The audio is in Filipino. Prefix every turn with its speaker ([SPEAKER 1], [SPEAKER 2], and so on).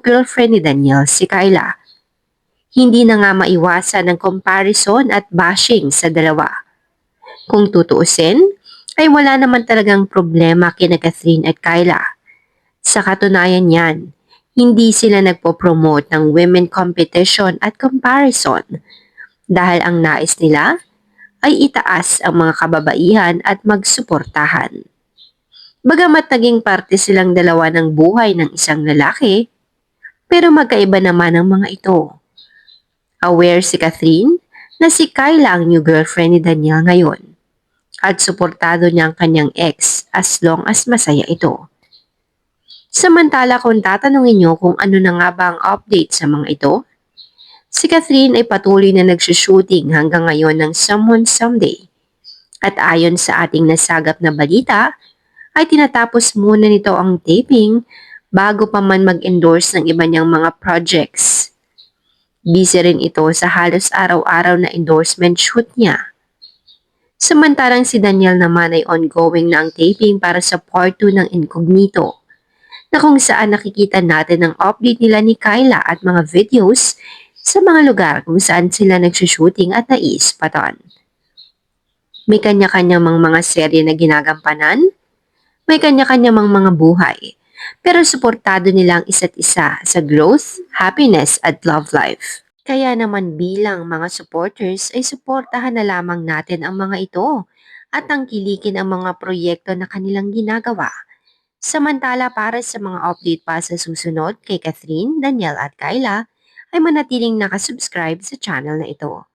[SPEAKER 1] girlfriend ni Daniel si Kyla. Hindi na nga maiwasan ang comparison at bashing sa dalawa. Kung tutuusin, ay wala naman talagang problema kina Catherine at Kyla. Sa katunayan niyan, hindi sila nagpo-promote ng women competition at comparison dahil ang nais nila ay itaas ang mga kababaihan at magsuportahan. Bagamat naging parte silang dalawa ng buhay ng isang lalaki, pero magkaiba naman ang mga ito. Aware si Catherine na si Kyla ang new girlfriend ni Daniel ngayon at suportado niya ang kanyang ex as long as masaya ito. Samantala kung tatanungin niyo kung ano na nga ba ang update sa mga ito, si Catherine ay patuloy na nagsushooting hanggang ngayon ng Someone Someday. At ayon sa ating nasagap na balita, ay tinatapos muna nito ang taping bago pa man mag-endorse ng iba niyang mga projects. Busy rin ito sa halos araw-araw na endorsement shoot niya. Samantalang si Daniel naman ay ongoing na ang taping para sa part 2 ng Incognito, na kung saan nakikita natin ang update nila ni Kyla at mga videos sa mga lugar kung saan sila nagsushooting at naiispatan. May kanya-kanya mga serye na ginagampanan, may kanya-kanya mga buhay, pero suportado nila ang isa't isa sa growth, happiness at love life. Kaya naman bilang mga supporters ay suportahan na lamang natin ang mga ito at tangkilikin ang mga proyekto na kanilang ginagawa. Samantala para sa mga update pa sa susunod kay Catherine, Daniel at Kyla ay manatiling nakasubscribe sa channel na ito.